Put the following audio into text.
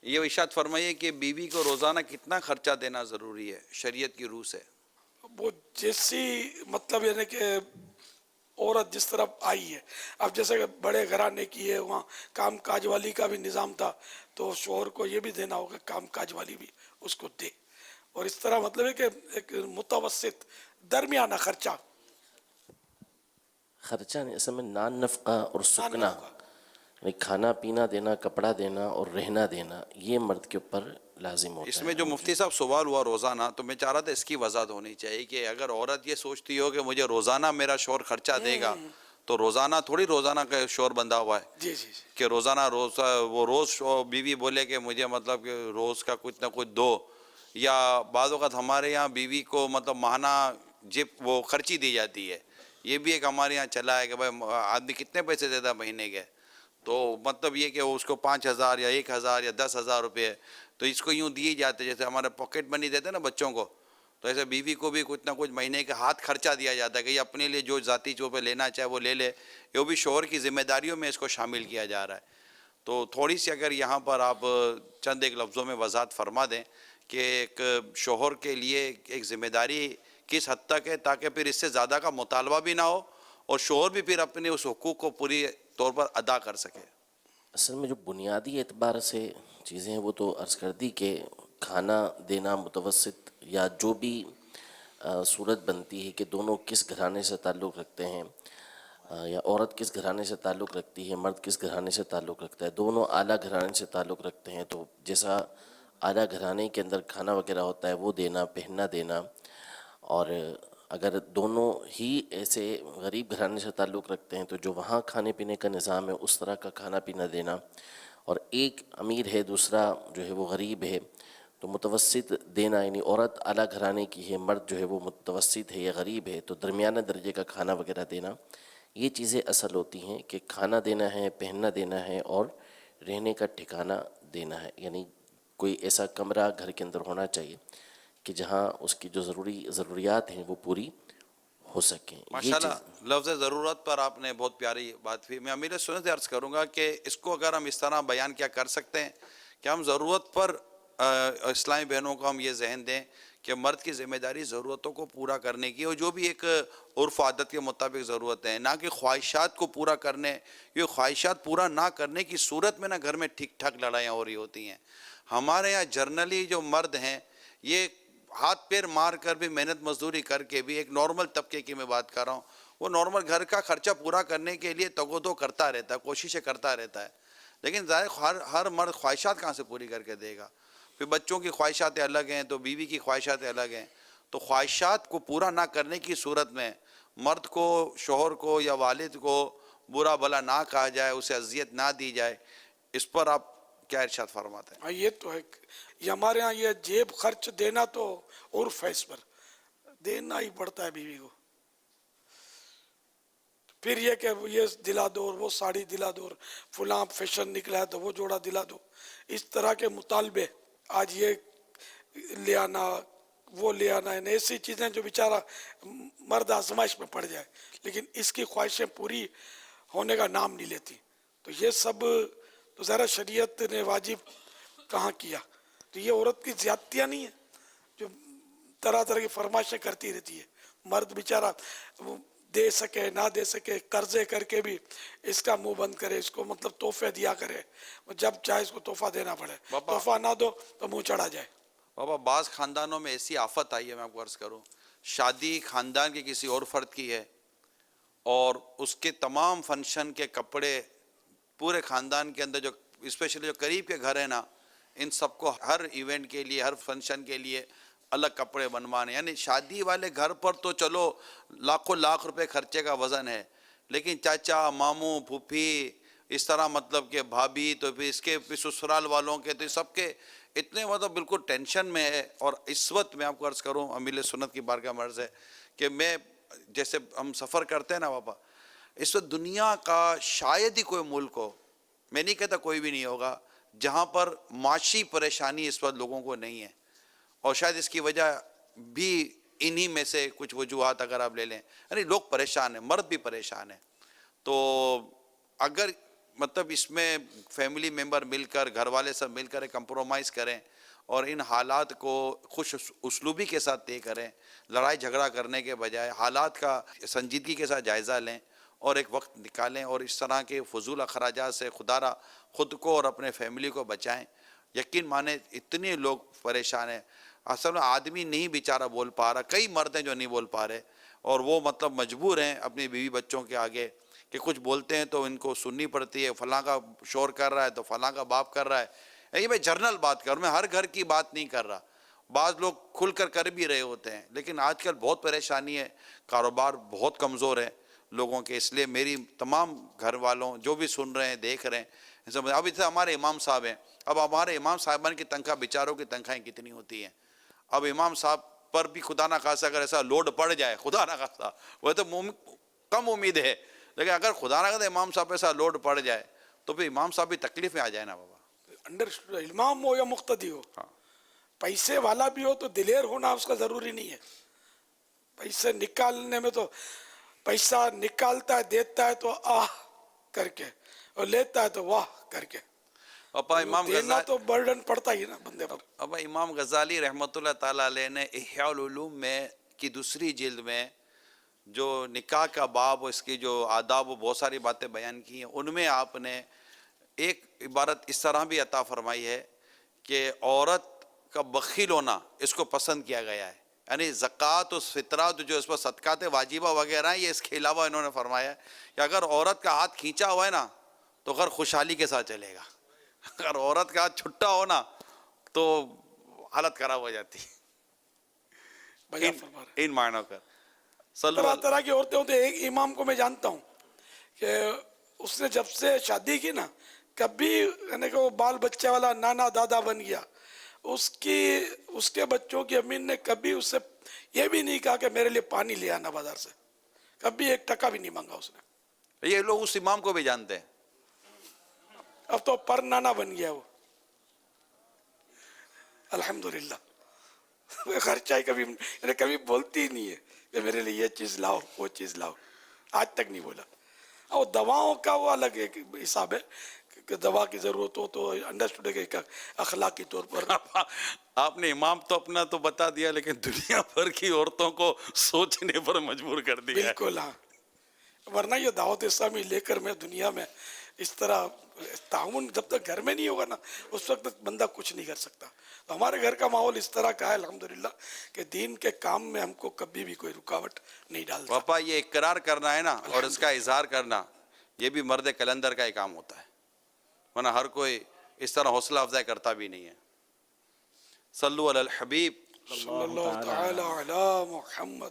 یہ ارشاد فرمائیے کہ بیوی کو روزانہ کتنا خرچہ دینا ضروری ہے شریعت کی روح سے؟ وہ جیسی مطلب یعنی کہ عورت جس طرف آئی ہے، اب جیسے کہ بڑے گھرانے کی ہے، وہاں کام کاج والی کا بھی نظام تھا، تو شوہر کو یہ بھی دینا ہوگا، کام کاج والی بھی اس کو دے، اور اس طرح مطلب ہے کہ ایک متوسط درمیانہ خرچہ نہیں، اصل میں نان نفقہ اور نان سکنا، نفقہ یعنی کھانا پینا دینا، کپڑا دینا اور رہنا دینا، یہ مرد کے اوپر لازم ہوتا اس ہے. میں جو مفتی صاحب سوال ہوا روزانہ، تو میں چاہ رہا تھا اس کی وضاحت ہونی چاہیے کہ اگر عورت یہ سوچتی ہو کہ مجھے روزانہ میرا شوہر خرچہ دے گا، تو روزانہ تھوڑی روزانہ کا شوہر بندھا ہوا ہے جی جی جی کہ روزانہ وہ روز بیوی بولے کہ مجھے مطلب کہ روز کا کچھ نہ کچھ دو، یا بعض اوقات ہمارے یہاں بیوی کو مطلب ماہانہ جب وہ خرچی دی جاتی ہے. یہ بھی ایک ہمارے یہاں چلا ہے کہ بھائی آدمی کتنے پیسے دیتا مہینے کے، تو مطلب یہ کہ اس کو 5,000 یا 1,000 یا 10,000 روپے تو اس کو یوں دیے جاتے جیسے ہمارے پاکٹ منی دیتے ہیں نا بچوں کو، تو ایسے بیوی کو بھی کچھ نہ کچھ مہینے کے ہاتھ خرچہ دیا جاتا ہے کہ یہ اپنے لیے جو ذاتی جو پہ لینا چاہے وہ لے لے. یہ بھی شوہر کی ذمہ داریوں میں اس کو شامل کیا جا رہا ہے. تو تھوڑی سی اگر یہاں پر آپ چند ایک لفظوں میں وضاحت فرما دیں کہ ایک شوہر کے لیے ایک ذمہ داری کس حد تک ہے تاکہ پھر اس سے زیادہ کا مطالبہ بھی نہ ہو اور شوہر بھی پھر اپنے اس حقوق کو پوری طور پر ادا کر سکے. اصل میں جو بنیادی اعتبار سے چیزیں ہیں وہ تو عرض کر دی کہ کھانا دینا متوسط یا جو بھی صورت بنتی ہے کہ دونوں کس گھرانے سے تعلق رکھتے ہیں، یا عورت کس گھرانے سے تعلق رکھتی ہے، مرد کس گھرانے سے تعلق رکھتا ہے، دونوں اعلیٰ گھرانے سے تعلق رکھتے ہیں تو جیسا اعلیٰ گھرانے کے اندر کھانا وغیرہ ہوتا ہے وہ دینا، پہننا دینا. اور اگر دونوں ہی ایسے غریب گھرانے سے تعلق رکھتے ہیں تو جو وہاں کھانے پینے کا نظام ہے اس طرح کا کھانا پینا دینا، اور ایک امیر ہے دوسرا جو ہے وہ غریب ہے تو متوسط دینا، یعنی عورت اعلیٰ گھرانے کی ہے، مرد جو ہے وہ متوسط ہے یا غریب ہے تو درمیانہ درجے کا کھانا وغیرہ دینا. یہ چیزیں اصل ہوتی ہیں کہ کھانا دینا ہے، پہننا دینا ہے اور رہنے کا ٹھکانہ دینا ہے. یعنی کوئی ایسا کمرہ گھر کے اندر ہونا چاہیے کہ جہاں اس کی جو ضروریات ہیں وہ پوری ہو سکیں. یہ چیز ماشاءاللہ لفظ ضرورت پر آپ نے بہت پیاری بات کی. میں امیر سنت عرض کروں گا کہ اس کو اگر ہم اس طرح بیان کیا کر سکتے ہیں کہ ہم ضرورت پر اسلامی بہنوں کو ہم یہ ذہن دیں کہ مرد کی ذمہ داری ضرورتوں کو پورا کرنے کی، اور جو بھی ایک عرف عادت کے مطابق ضرورت ہے، نہ کہ خواہشات کو پورا کرنے. یہ خواہشات پورا نہ کرنے کی صورت میں نہ گھر میں ٹھیک ٹھاک لڑائیاں ہو رہی ہوتی ہیں. ہمارے یہاں جرنلی جو مرد ہیں یہ ہاتھ پیر مار کر بھی محنت مزدوری کر کے بھی، ایک نارمل طبقے کی میں بات کر رہا ہوں، وہ نارمل گھر کا خرچہ پورا کرنے کے لیے تگ و دو کرتا رہتا ہے، کوششیں کرتا رہتا ہے. لیکن ظاہر ہر مرد خواہشات کہاں سے پوری کر کے دے گا؟ پھر بچوں کی خواہشات الگ ہیں تو بیوی کی خواہشات الگ ہیں. تو خواہشات کو پورا نہ کرنے کی صورت میں مرد کو، شوہر کو یا والد کو برا بھلا نہ کہا جائے، اسے اذیت نہ دی جائے. اس پر آپ کیا ارشاد فرماتے ہیں؟ ہاں، یہ تو ہے. یہ ہمارے ہاں یہ جیب خرچ دینا تو عرف ہے، اس پر دینا ہی پڑتا ہے بیوی کو. پھر یہ کہ یہ دلا دو اور وہ ساڑی دلا دو اور فلاں فیشن نکلا ہے تو وہ جوڑا دلا دو. اس طرح کے مطالبے، آج یہ لے آنا وہ لے آنا، ایسی چیزیں جو بیچارہ مرد آزمائش میں پڑ جائے لیکن اس کی خواہشیں پوری ہونے کا نام نہیں لیتی. تو یہ سب تو ذرا شریعت نے واجب کہاں کیا. تو یہ عورت کی زیادتیاں نہیں ہیں جو طرح طرح کی فرمائشیں کرتی رہتی ہے. مرد بیچارہ دے سکے نہ دے سکے، قرضے کر کے بھی اس کا منہ بند کرے، اس کو مطلب تحفے دیا کرے، جب چاہے اس کو تحفہ دینا پڑے، بابا تحفہ نہ دو تو منہ چڑھا جائے. بابا بعض خاندانوں میں ایسی آفت آئی ہے، میں آپ کو عرض کروں، شادی خاندان کے کسی اور فرد کی ہے اور اس کے تمام فنکشن کے کپڑے پورے خاندان کے اندر، جو اسپیشلی جو قریب کے گھر ہیں نا، ان سب کو ہر ایونٹ کے لیے، ہر فنکشن کے لیے الگ کپڑے بنوانے. یعنی شادی والے گھر پر تو چلو لاکھوں لاکھ روپے خرچے کا وزن ہے، لیکن چاچا، ماموں، پھوپھی، اس طرح مطلب کہ بھابھی، تو پھر اس کے سسرال والوں کے، تو سب کے اتنے مطلب بالکل ٹینشن میں ہے. اور اس وقت میں آپ کو عرض کروں، امیل سنت کی بارگاہ میں عرض ہے کہ میں جیسے ہم سفر کرتے ہیں نا بابا، اس وقت دنیا کا شاید ہی کوئی ملک ہو، میں نہیں کہتا کوئی بھی نہیں ہوگا، جہاں پر معاشی پریشانی اس وقت لوگوں کو نہیں ہے. اور شاید اس کی وجہ بھی انہی میں سے کچھ وجوہات اگر آپ لے لیں، یعنی لوگ پریشان ہیں، مرد بھی پریشان ہیں. تو اگر مطلب اس میں فیملی ممبر مل کر گھر والے سب مل کر کمپرومائز کریں اور ان حالات کو خوش اسلوبی کے ساتھ طے کریں، لڑائی جھگڑا کرنے کے بجائے حالات کا سنجیدگی کے ساتھ جائزہ لیں اور ایک وقت نکالیں اور اس طرح کے فضول اخراجات سے خدا را خود کو اور اپنے فیملی کو بچائیں۔ یقین مانیں اتنے لوگ پریشان ہیں، اصل میں آدمی نہیں بیچارہ بول پا رہا، کئی مرد ہیں جو نہیں بول پا رہے اور وہ مطلب مجبور ہیں اپنی بیوی بچوں کے آگے کہ کچھ بولتے ہیں تو ان کو سننی پڑتی ہے، فلاں کا شور کر رہا ہے تو فلاں کا باپ کر رہا ہے۔ یہ میں جرنل بات کر رہا ہوں، میں ہر گھر کی بات نہیں کر رہا، بعض لوگ کھل کر بھی رہے ہوتے ہیں، لیکن آج کل بہت پریشانی ہے، کاروبار بہت کمزور ہے لوگوں کے، اس لیے میری تمام گھر والوں جو بھی سن رہے ہیں دیکھ رہے ہیں، اب اسے ہمارے امام صاحب ہیں، اب ہمارے امام صاحبان کی تنخواہ بیچاروں کی تنخواہیں کتنی ہوتی ہیں، اب امام صاحب پر بھی خدا نہ خواستہ اگر ایسا لوڈ پڑ جائے، خدا نہ خواستہ، وہ تو کم امید ہے، لیکن اگر خدا نہ خواستہ امام صاحب ایسا لوڈ پڑ جائے تو پھر امام صاحب بھی تکلیف میں آ جائے نا بابا۔ انڈرسٹوڈ، امام ہو یا مقتدی ہو، پیسے والا بھی ہو تو دلیر ہونا اس کا ضروری نہیں ہے۔ پیسے نکالنے میں تو پیسہ نکالتا ہے دیتا ہے تو آہ کر کے اور لیتا ہے تو واہ کر کے، پاپا امام دینا غزالی تو برڈن پڑتا ہی نا بندے پر۔ اب امام غزالی رحمۃ اللہ تعالیٰ علیہ نے احیاء العلوم میں کی دوسری جلد میں جو نکاح کا باب، اس کی جو آداب و بہت ساری باتیں بیان کی ہیں، ان میں آپ نے ایک عبارت اس طرح بھی عطا فرمائی ہے کہ عورت کا بخیل ہونا اس کو پسند کیا گیا ہے، یعنی زکوٰۃ و فطرات جو اس پر صدقات واجبہ وغیرہ ہیں، یہ اس کے علاوہ انہوں نے فرمایا ہے کہ اگر عورت کا ہاتھ کھینچا ہوا ہے نا تو گھر خوشحالی کے ساتھ چلے گا، اگر عورت کا ہاتھ چھٹا ہو نا تو حالت خراب ہو جاتی بجا فرما رہے ان معنوں کا۔ صلو طرح طرح کی عورتیں ہوتی ہیں۔ ایک امام کو میں جانتا ہوں کہ اس نے جب سے شادی کی نا، کبھی یعنی کہ وہ بال بچے والا نانا دادا بن گیا، اس کے بچوں کی امی نے کبھی اس سے یہ بھی نہیں کہا کہ میرے لیے پانی لے آنا بازار سے، کبھی ایک ٹکا بھی نہیں مانگا اس نے۔ یہ لوگ اس امام کو بھی جانتے ہیں۔ اب تو پر نانا بن گیا وہ، الحمدللہ۔ خرچہ ہی کبھی یعنی کبھی بولتی ہی نہیں ہے کہ میرے لیے یہ چیز لاؤ وہ چیز لاؤ، آج تک نہیں بولا۔ اور دواؤں کا وہ الگ ایک حساب ہے کہ دوا کی ضرورت ہو تو انڈرسٹوڈ ہے کہ اخلاقی طور پر۔ آپ نے امام تو اپنا تو بتا دیا، لیکن دنیا بھر کی عورتوں کو سوچنے پر مجبور کر دیا ہے۔ بالکل ہاں، ورنہ یہ دعوت اسلامی لے کر میں دنیا میں اس طرح تعاون جب تک گھر میں نہیں ہوگا نا، اس وقت تک بندہ کچھ نہیں کر سکتا۔ تو ہمارے گھر کا ماحول اس طرح کا ہے الحمدللہ کہ دین کے کام میں ہم کو کبھی بھی کوئی رکاوٹ نہیں ڈالتا۔ پاپا یہ اقرار کرنا ہے نا اور اس کا اظہار کرنا، یہ بھی مرد کلندر کا ہی کام ہوتا ہے، ورنہ ہر کوئی اس طرح حوصلہ افزائی کرتا بھی نہیں ہے۔ صلو علی الحبیب صلی اللہ تعالی علی محمد۔